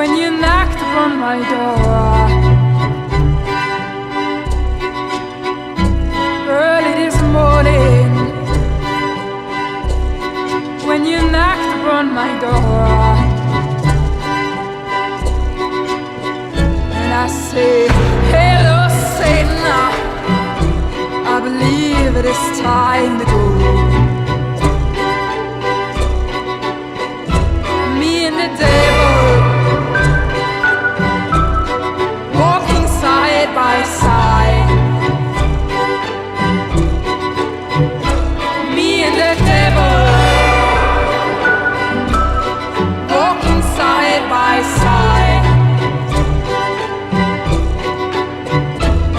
when you knocked upon my door. Early this morning, when you knocked upon my door, and I say, hello Satan, I believe it is time to go. Me and the devil walking side by side. Me and the devil walking side by side.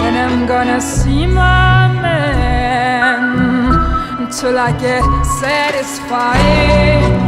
And I'm gonna see my man until I get satisfied.